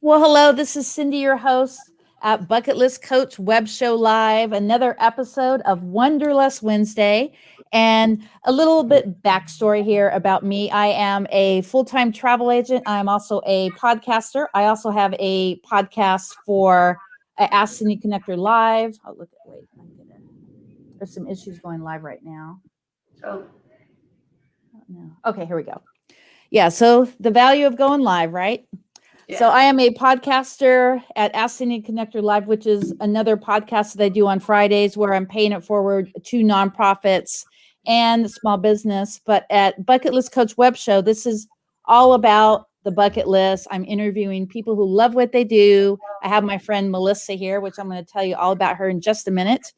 Well, hello, this is Cindy, your host at Bucket List Coach Web Show Live, another episode of Wonderlust Wednesday. And a little bit backstory here about me. I am a full-time travel agent. I'm also a podcaster. I also have a podcast for Ask Cindy Connector Live. Oh, look at, wait, there's some issues going live right now. Oh, No. Okay, here we go. Yeah, so the value of going live, right? yeah. So I am a podcaster at Ask Cindy Connector Live, which is another podcast that I do on Fridays where I'm paying it forward to nonprofits and small business. But at Bucket List Coach Web Show, this is all about the bucket list. I'm interviewing people who love what they do. I have my friend Melissa here, which I'm going to tell you all about her in just a minute.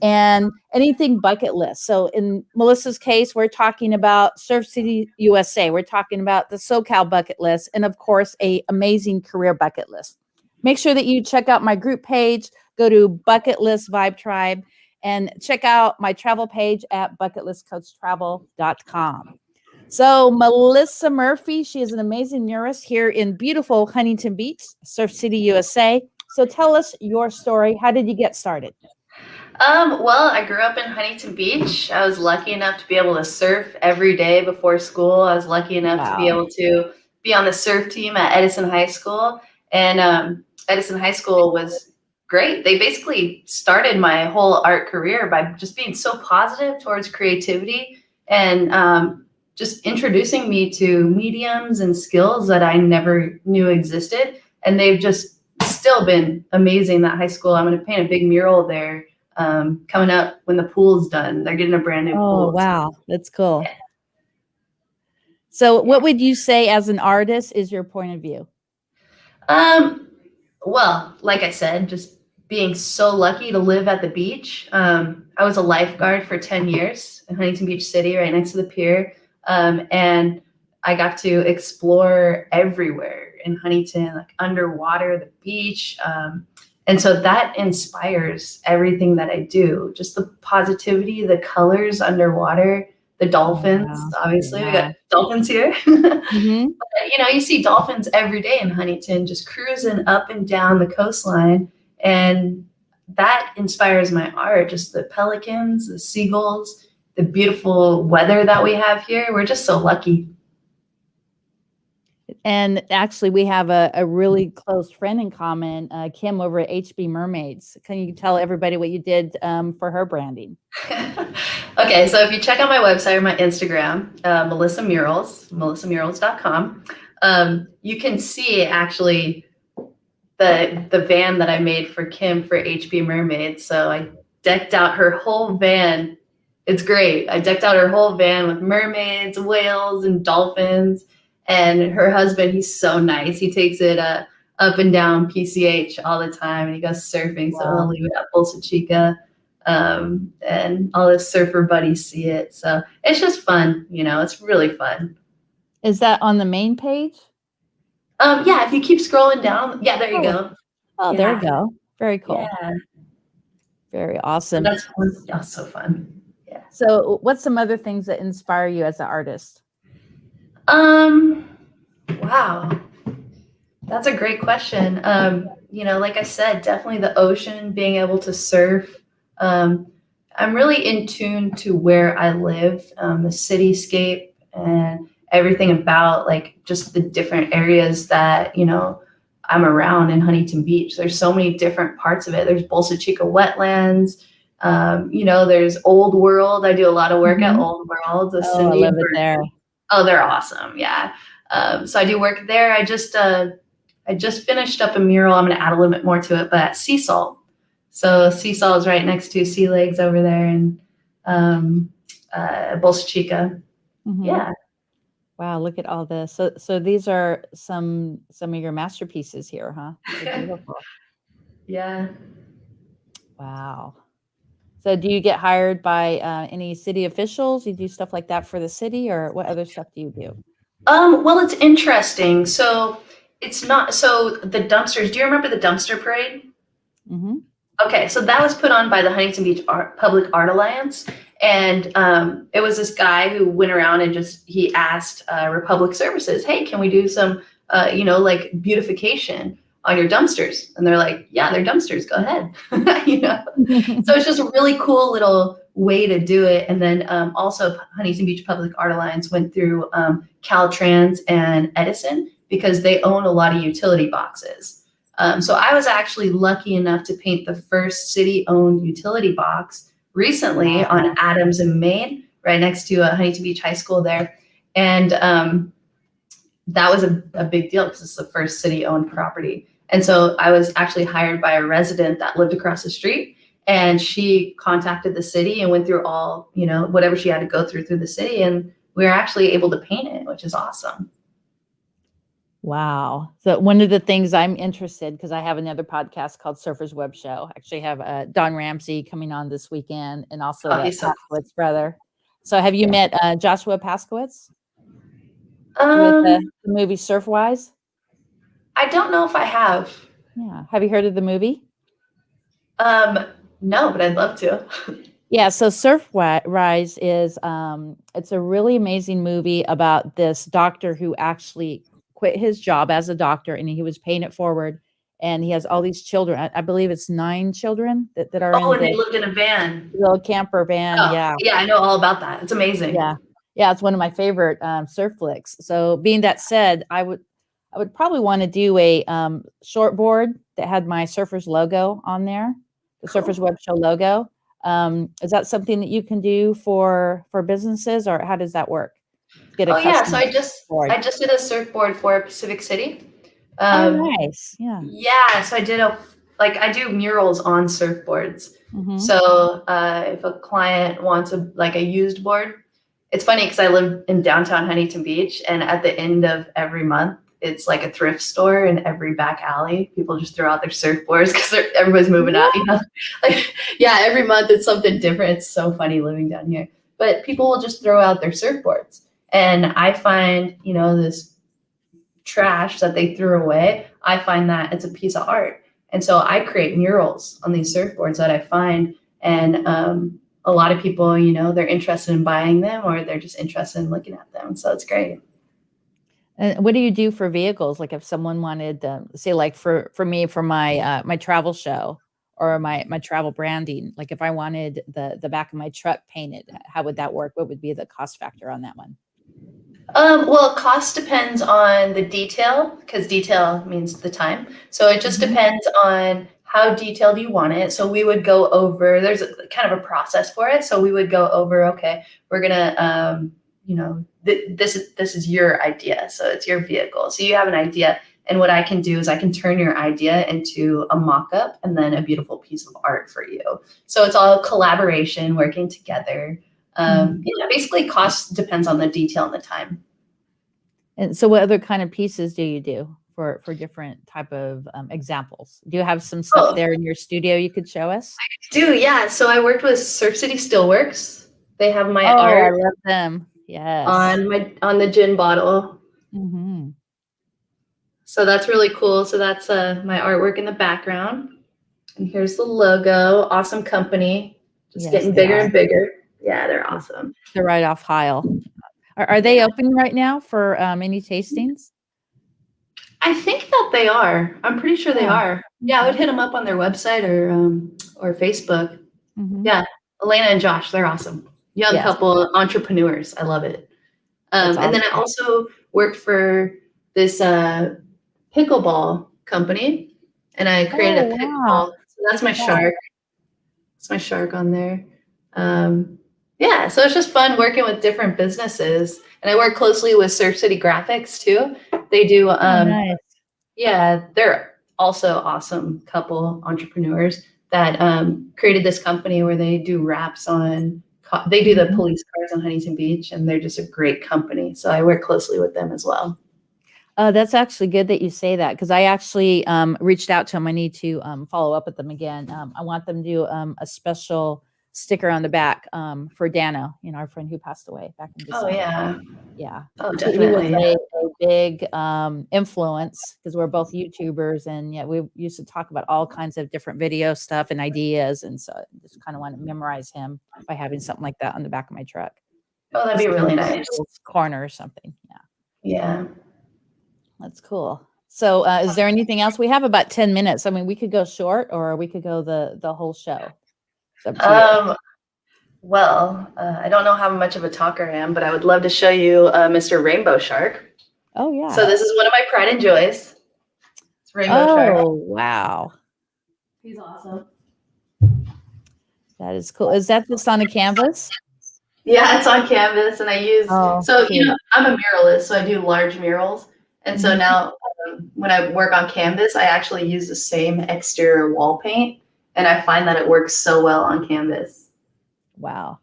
And anything bucket list. So in Melissa's case, we're talking about Surf City USA. We're talking about the SoCal bucket list, and of course, a amazing career bucket list. Make sure that you check out my group page. Go to Bucket List Vibe Tribe and check out my travel page at bucketlistcoachtravel.com. So Melissa Murphy, she is an amazing muralist here in beautiful Huntington Beach, Surf City, USA. So tell us your story. How did you get started? Well, I grew up in Huntington Beach. I was lucky enough to be able to surf every day before school. I was lucky enough to be able to be on the surf team at Edison High School. And Edison High School was great. They basically started my whole art career by just being so positive towards creativity and just introducing me to mediums and skills that I never knew existed. And they've just still been amazing, that high school. I'm going to paint a big mural there. Coming up when the pool's done. They're getting a brand new pool. Oh, wow. That's cool. Yeah. So what would you say as an artist is your point of view? Well, like I said, just being so lucky to live at the beach. I was a lifeguard for 10 years in Huntington Beach City, right next to the pier. And I got to explore everywhere in Huntington, like underwater, the beach. And so that inspires everything that I do. Just the positivity, the colors underwater, the dolphins. Wow. Obviously, we got dolphins here. Mm-hmm. But, you see dolphins every day in Huntington, just cruising up and down the coastline. And that inspires my art. Just the pelicans, the seagulls, the beautiful weather that we have here. We're just so lucky. And actually, we have a really close friend in common, Kim over at HB Mermaids. Can you tell everybody what you did for her branding? Okay, so if you check out my website or my Instagram, Melissa Murals, melissamurals.com, you can see actually the van that I made for Kim for HB Mermaids. So I decked out her whole van. It's great. I decked out her whole van with mermaids, whales, and dolphins. And her husband, he's so nice. He takes it up and down PCH all the time, and he goes surfing. Wow. So he'll leave it at Bolsa Chica, and all his surfer buddies see it. So it's just fun, it's really fun. Is that on the main page? Yeah, if you keep scrolling down, yeah, there you go. Oh, yeah. There you go. Very cool. Yeah. Very awesome. That's so fun. Yeah. So what's some other things that inspire you as an artist? Wow. That's a great question. Like I said, definitely the ocean, being able to surf. I'm really in tune to where I live, the cityscape and everything about like just the different areas that, I'm around in Huntington Beach. There's so many different parts of it. There's Bolsa Chica wetlands. There's Old World. I do a lot of work at Old World. I love it there. Oh, they're awesome. Yeah. So I do work there. I just finished up a mural. I'm going to add a little bit more to it, but at Sea Salt. So Sea Salt is right next to Sea Legs over there in Bolsa Chica. Mm-hmm. Yeah. Wow, look at all this. So these are some of your masterpieces here, huh? Beautiful. Yeah. Wow. So do you get hired by any city officials? You do stuff like that for the city, or what other stuff do you do? Well, it's interesting. So it's not, so the dumpsters, do you remember the dumpster parade? Mm-hmm. Okay, so that was put on by the Huntington Beach Public Art Alliance. And it was this guy who went around and he asked Republic Services, hey, can we do some, like beautification on your dumpsters? And they're like, yeah, they're dumpsters. Go ahead. So it's just a really cool little way to do it. And then also Huntington Beach Public Art Alliance went through Caltrans and Edison because they own a lot of utility boxes. So I was actually lucky enough to paint the first city-owned utility box recently on Adams and Main, right next to Huntington Beach High School there. And that was a big deal because it's the first city-owned property. And so I was actually hired by a resident that lived across the street, and she contacted the city and went through all, whatever she had to go through the city. And we were actually able to paint it, which is awesome. Wow. So one of the things I'm interested, because I have another podcast called Surfer's Web Show. I actually have Don Ramsey coming on this weekend, and also the Paskowitz brother. So have you met Joshua Paskowitz with the movie Surfwise? I don't know if I have. Yeah. Have you heard of the movie? No, but I'd love to. Yeah. So Surfwise is it's a really amazing movie about this doctor who actually quit his job as a doctor, and he was paying it forward, and he has all these children. I believe it's 9 children that are and they lived in a van, little camper van. Yeah, I know all about that. It's amazing. Yeah, it's one of my favorite surf flicks. So being that said, I would probably want to do a short board that had my Surfers logo on there, the Surfers Web Show logo. Is that something that you can do for businesses, or how does that work? So I just did a surfboard for Pacific City. Nice. Yeah. So I do murals on surfboards. Mm-hmm. So if a client wants a used board, it's funny because I live in downtown Huntington Beach, and at the end of every month, it's like a thrift store in every back alley. People just throw out their surfboards because everybody's moving out. Every month it's something different. It's so funny living down here. But people will just throw out their surfboards. And I find, this trash that they threw away, I find that it's a piece of art. And so I create murals on these surfboards that I find. And a lot of people, they're interested in buying them, or they're just interested in looking at them. So it's great. And what do you do for vehicles? Like if someone wanted, say, like for me, for my my travel show or my travel branding, like if I wanted the back of my truck painted, how would that work? What would be the cost factor on that one? Well, cost depends on the detail, because detail means the time. So it just depends on how detailed you want it. So we would go over, there's kind of a process for it. So we would go over, okay, we're going to, this is your idea. So it's your vehicle. So you have an idea. And what I can do is I can turn your idea into a mock-up and then a beautiful piece of art for you. So it's all collaboration, working together. Basically cost depends on the detail and the time. And so what other kind of pieces do you do for different type of examples? Do you have some stuff there in your studio you could show us? I do, yeah. So I worked with Surf City Steelworks. They have my art. I love them. Yes. On the gin bottle. Mm-hmm. So that's really cool. So that's my artwork in the background. And here's the logo. Awesome company. Just getting bigger and bigger. Yeah, they're awesome. They're right off Heil. Are they open right now for any tastings? I think that they are. I'm pretty sure they are. Yeah, I would hit them up on their website or Facebook. Mm-hmm. Yeah, Elena and Josh, they're awesome. Young couple entrepreneurs. I love it. Awesome. And then I also worked for this pickleball company, and I created a pickleball. So that's my shark. That's my shark on there. So it's just fun working with different businesses, and I work closely with Surf City Graphics too. They do, nice. They're also awesome couple entrepreneurs that created this company where they do wraps on. They do the police cars on Huntington Beach, and they're just a great company. So I work closely with them as well. That's actually good that you say that, because I actually reached out to them. I need to follow up with them again. I want them to do a special sticker on the back for Dano, our friend who passed away back in December. Yeah. Oh, definitely. He was a big influence, because we're both YouTubers, and we used to talk about all kinds of different video stuff and ideas, and so I just kind of want to memorize him by having something like that on the back of my truck. Oh, that'd be really nice. Corner or something. Yeah. Yeah. That's cool. So is there anything else? We have about 10 minutes. I mean, we could go short or we could go the whole show. It's up to you. Well, I don't know how much of a talker I am, but I would love to show you Mr. Rainbow Shark. Oh, yeah. So this is one of my pride and joys. It's Rainbow Shark. Oh, wow. He's awesome. That is cool. Is that just on a canvas? Yeah, it's on canvas, and I use I'm a muralist, so I do large murals, and so now when I work on canvas, I actually use the same exterior wall paint, and I find that it works so well on canvas. Wow,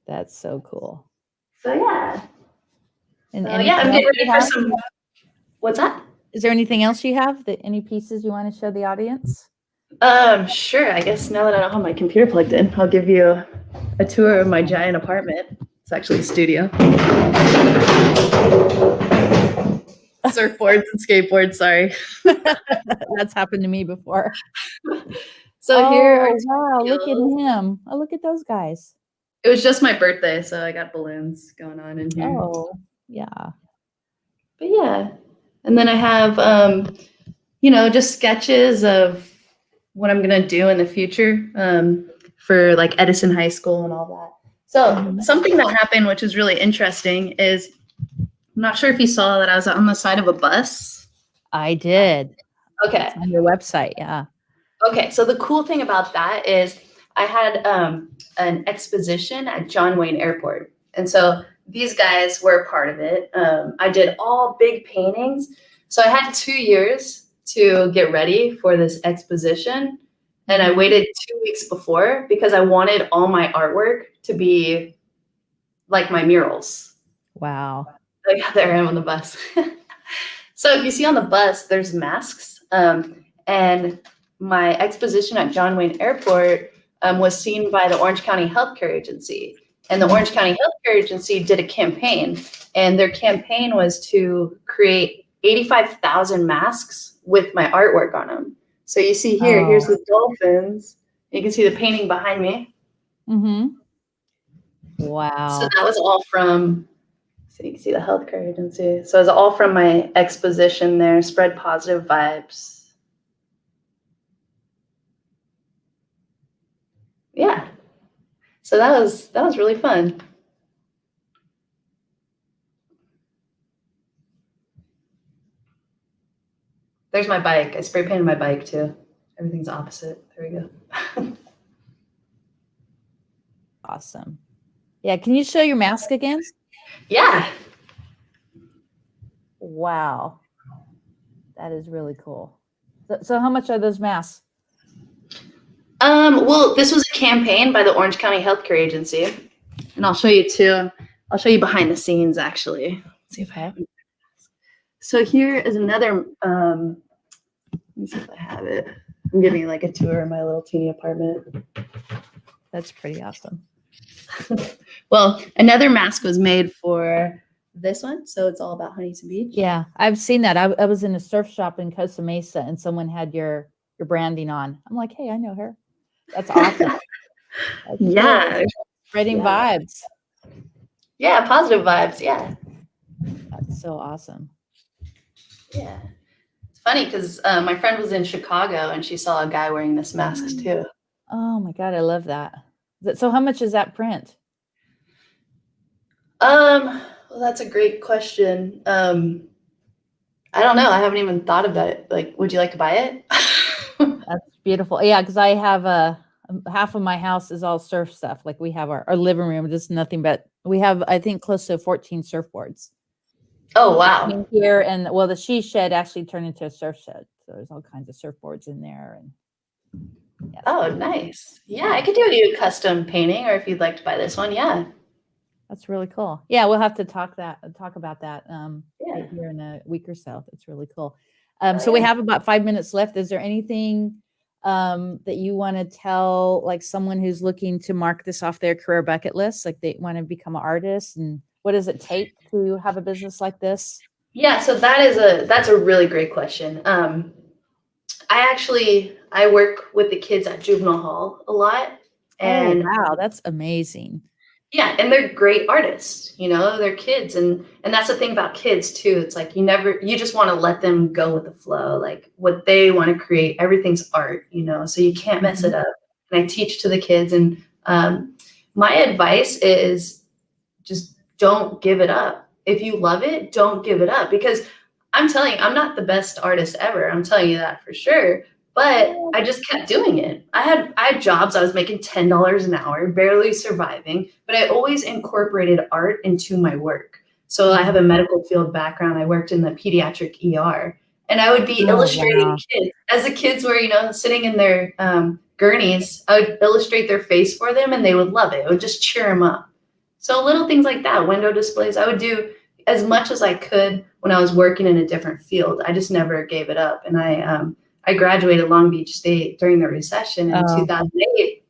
that's so cool. So yeah, and I'm getting ready for some. What's that? Is there anything else you have? Any pieces you want to show the audience? Sure. I guess now that I don't have my computer plugged in, I'll give you a tour of my giant apartment. It's actually a studio. Surfboards and skateboards, sorry. That's happened to me before. So here are wow, look at him. Oh, look at those guys. It was just my birthday, so I got balloons going on in here. Oh, yeah. But yeah. And then I have just sketches of what I'm gonna do in the future for like Edison High School and all that. So something that happened, which is really interesting, is I'm not sure if you saw that I was on the side of a bus. I did. Okay. It's on your website, yeah. Okay, so the cool thing about that is I had an exposition at John Wayne Airport. And so these guys were a part of it. I did all big paintings. So I had 2 years to get ready for this exposition. And I waited 2 weeks before because I wanted all my artwork to be like my murals. Wow. Like, there I am on the bus. So if you see on the bus, there's masks. And my exposition at John Wayne Airport was seen by the Orange County Healthcare Agency. And the Orange County Healthcare Agency did a campaign. And their campaign was to create 85,000 masks with my artwork on them. So you see here, here's the dolphins. You can see the painting behind me. Wow. So that was all from, so you can see the healthcare agency. So it was all from my exposition there, spread positive vibes. Yeah. So that was really fun. There's my bike. I spray painted my bike too. Everything's opposite. There we go. Awesome. Yeah. Can you show your mask again? Yeah. Wow. That is really cool. So how much are those masks? Well, this was a campaign by the Orange County Healthcare Agency. And I'll show you too. I'll show you behind the scenes actually. Let's see if I have it. So here is another, let me see if I have it. I'm giving you like a tour of my little teeny apartment. That's pretty awesome. Well, another mask was made for this one. So it's all about Huntington Beach. Yeah, I've seen that. I was in a surf shop in Costa Mesa and someone had your branding on. I'm like, hey, I know her. That's awesome. That's yeah. Cool. Spreading vibes. Yeah, positive vibes. Yeah. That's so awesome. Yeah. It's funny because my friend was in Chicago and she saw a guy wearing this mask too. Oh my God, I love that. So how much is that print? Well, that's a great question. I don't know. I haven't even thought about it. Like, would you like to buy it? That's beautiful. Yeah, because I have half of my house is all surf stuff. Like we have our living room. Just nothing but we have, I think, close to 14 surfboards. Oh, wow. Here and well, the she shed actually turned into a surf shed. So there's all kinds of surfboards in there. And yes. Oh, nice. Yeah, I could do you a custom painting, or if you'd like to buy this one, yeah. That's really cool. Yeah, we'll have to talk about that here in a week or so. That's really cool. So we have about 5 minutes left. Is there anything that you want to tell, like someone who's looking to mark this off their career bucket list, like they want to become an artist, and what does it take to have a business like this? Yeah, so that's a really great question. I work with the kids at juvenile hall a lot, and wow, that's amazing. Yeah, and they're great artists, they're kids, and that's the thing about kids too. It's like you just want to let them go with the flow, like what they want to create. Everything's art, so you can't mess Mhm. it up. And I teach to the kids, and my advice is just don't give it up. If you love it, don't give it up, because I'm telling you, I'm not the best artist ever. I'm telling you that for sure. But I just kept doing it. I had jobs. I was making $10 an hour, barely surviving, but I always incorporated art into my work. So I have a Mhm. medical field background. I worked in the pediatric ER, and I would be Oh, illustrating wow. kids as the kids were, sitting in their gurneys. I would illustrate their face for them, and they would love it. It would just cheer them up. So little things like that, window displays, I would do as much as I could when I was working in a different field. I just never gave it up. And I graduated Long Beach State during the recession in Oh, 2008.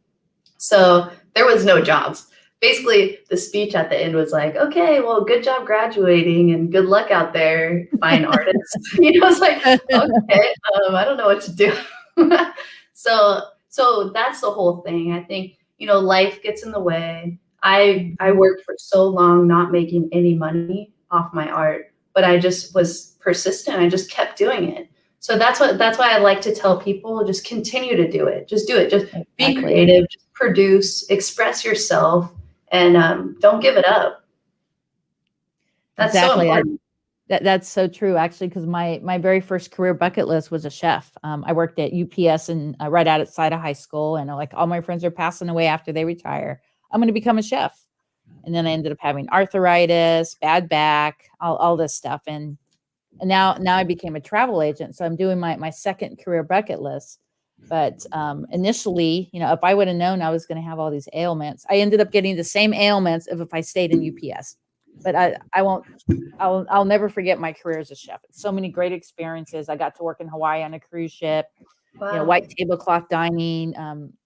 So there was no jobs. Basically, the speech at the end was like, okay, well, good job graduating and good luck out there, fine artists. It's like, okay, I don't know what to do. So that's the whole thing. I think, life gets in the way. I Mhm. worked for so long not making any money off my art, but I just was persistent. I just kept doing it. So that's why I like to tell people, just continue to do it. Just do it. Just be Exactly. creative, just produce, express yourself, and don't give it up. That's so Exactly. important. That's so true, actually, because my very first career bucket list was a chef. I worked at UPS and right outside of high school, and like all my friends are passing away after they retire. I'm going to become a chef, and then I ended up having arthritis, bad back, all this stuff, and now I became a travel agent. So I'm doing my second career bucket list. But initially, if I would have known I was going to have all these ailments, I ended up getting the same ailments if I stayed in UPS. But I won't I'll never forget my career as a chef. So many great experiences. I got to work in Hawaii on a cruise ship, Wow. white tablecloth dining,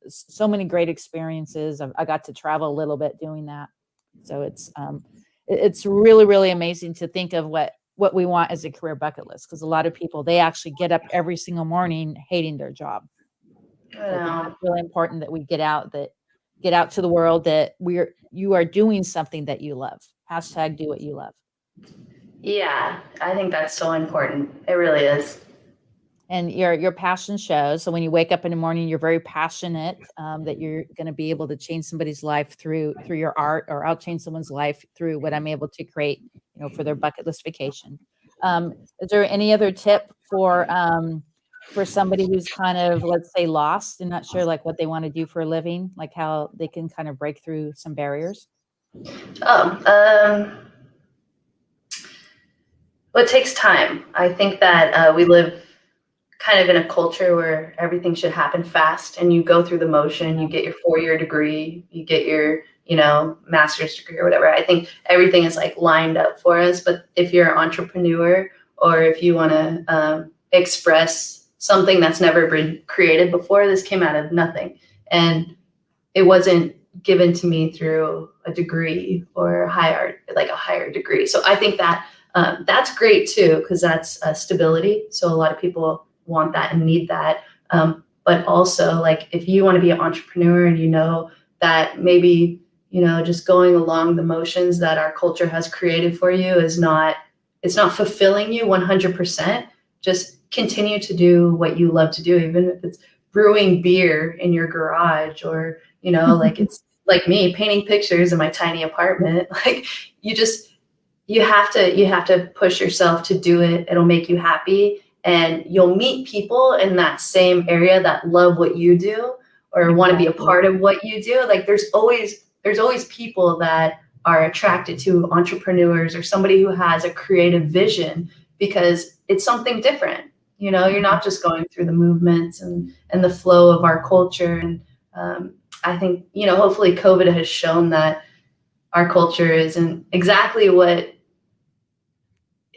so many great experiences. I got to travel a little bit doing that. So it's really, really amazing to think of what we want as a career bucket list, because a lot of people, they actually get up every single morning hating their job. I So I think that's know. really important that we get out to the world, that you are doing something that you love. Hashtag do what you love. Yeah, I think that's so important. It really is. And your passion shows. So when you wake up in the morning, you're very passionate, that you're going to be able to change somebody's life through your art, or I'll change someone's life through what I'm able to create, for their bucket list vacation. Is there any other tip for somebody who's kind of, let's say, lost and not sure like what they want to do for a living, like how they can kind of break through some barriers? Oh, well, it takes time. I think that we live kind of in a culture where everything should happen fast, and you go through the motion. You Yeah. get your 4-year degree, you get your master's degree or whatever. I think everything is like lined up for us. But if you're an entrepreneur, or if you want to express something that's never been created before, this came out of nothing, and it wasn't given to me through a degree or like a higher degree. So I think that that's great too, because that's stability. So a lot of people want that and need that. But also, like, if you want to be an entrepreneur and that maybe just going along the motions that our culture has created for you is not, it's not fulfilling you 100%. Just continue to do what you love to do, even if it's brewing beer in your garage, or like, it's like me painting pictures in my tiny apartment. Like, you just you have to push yourself to do it. It'll make you happy, and you'll meet people in that same area that love what you do, or want to be a Exactly. part of what you do. Like, there's always people that are attracted to entrepreneurs or somebody who has a creative vision, because it's something different. You're Mhm. not just going through the movements and the flow of our culture. And I think, hopefully COVID has shown that our culture isn't exactly what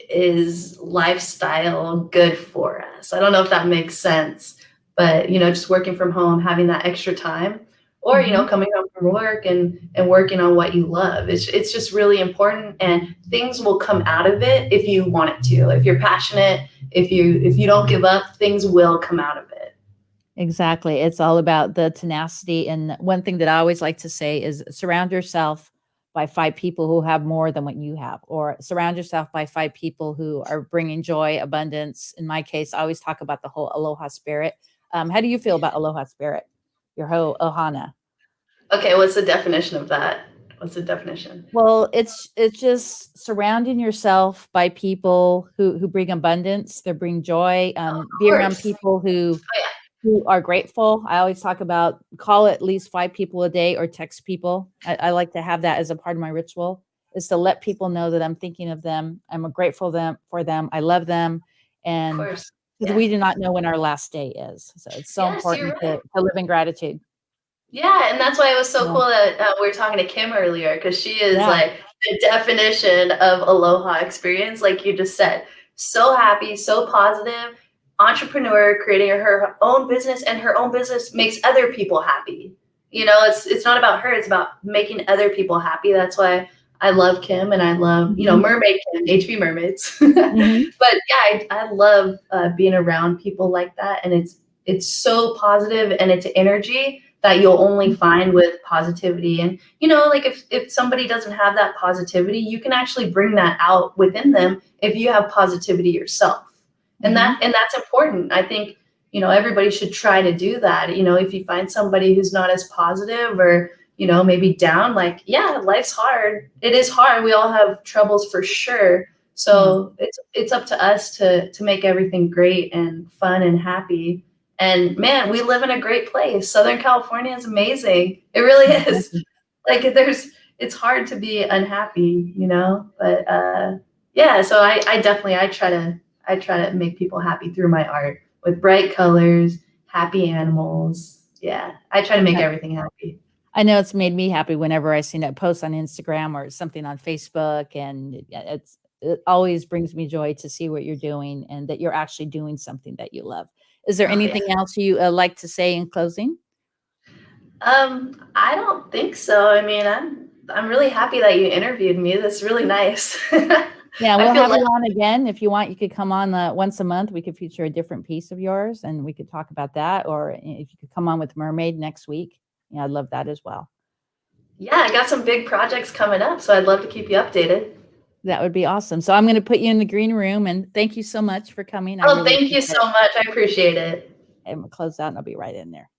is lifestyle good for us. I don't know if that makes sense, but just working from home, having that extra time, or Mhm. coming home from work and working on what you love. It's just really important, and things will come out of it if you want it to. If you're passionate, if you don't give up, things will come out of it. Exactly. It's all about the tenacity. And one thing that I always like to say is surround yourself by 5 people who have more than what you have, or surround yourself by 5 people who are bringing joy, abundance. In my case, I always talk about the whole aloha spirit. How do you feel about aloha spirit? Your whole ohana. Okay, what's the definition of that? What's the definition? Well, it's just surrounding yourself by people who bring abundance, they bring joy. Of Be around course. people Oh yeah. who are grateful. I always talk about call at least 5 people a day or text people. I like to have that as a part of my ritual, is to let people know that I'm thinking of them. I'm grateful for them. I love them. Of And course. because Yeah. we do not know when our last day is. So it's so Yes, you're important right. to live in gratitude. Yeah, and that's why it was so Yeah. cool that we were talking to Kim earlier because she is Yeah. like the definition of aloha experience, like you just said. So happy, so positive, entrepreneur, creating her own business, and her own business makes other people happy. You know, it's not about her; it's about making other people happy. That's why I love Kim, and I love Mhm. Mermaid Kim, HB Mermaids. Mhm. But yeah, I love being around people like that, and it's so positive, and it's energy that you'll only find with positivity. And like if somebody doesn't have that positivity, you can actually bring that out within them if you have positivity yourself. And Mhm. that's important. I think everybody should try to do that. If you find somebody who's not as positive, or maybe down, like, yeah, life's hard. It is hard. We all have troubles for sure. Yeah. So it's up to us to make everything great and fun and happy. And man, we live in a great place. Southern California is amazing. It really is. Exactly. Like it's hard to be unhappy, But yeah, so I definitely I try to make people happy through my art with bright colors, happy animals. Yeah, I try to make everything happy. I know it's made me happy whenever I see that post on Instagram or something on Facebook, and it always brings me joy to see what you're doing and that you're actually doing something that you love. Is there Oh yeah. anything else you like to say in closing? I don't think so. I mean, I'm really happy that you interviewed me. That's really nice. Yeah, I we'll feel have like, you on again. If you want, you could come on once a month. We could feature a different piece of yours and we could talk about that. Or if you could come on with Mermaid next week. Yeah, I'd love that as well. yeah, I got some big projects coming up, so I'd love to keep you updated. That would be awesome. So I'm going to put you in the green room and thank you so much for coming. I Oh, really thank you appreciate so it. much. I appreciate it. And we'll close out and I'll be right in there.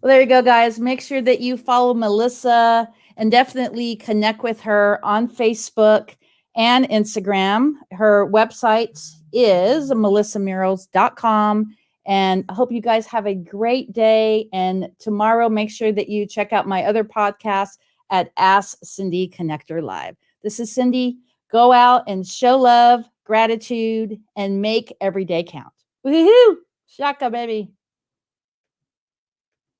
Well, there you go, guys. Make sure that you follow Melissa and definitely connect with her on Facebook and Instagram. Her website is melissamurals.com. And I hope you guys have a great day. And tomorrow, make sure that you check out my other podcast at Ask Cindy Connector Live. This is Cindy. Go out and show love, gratitude, and make every day count. Woohoo! Shaka, baby.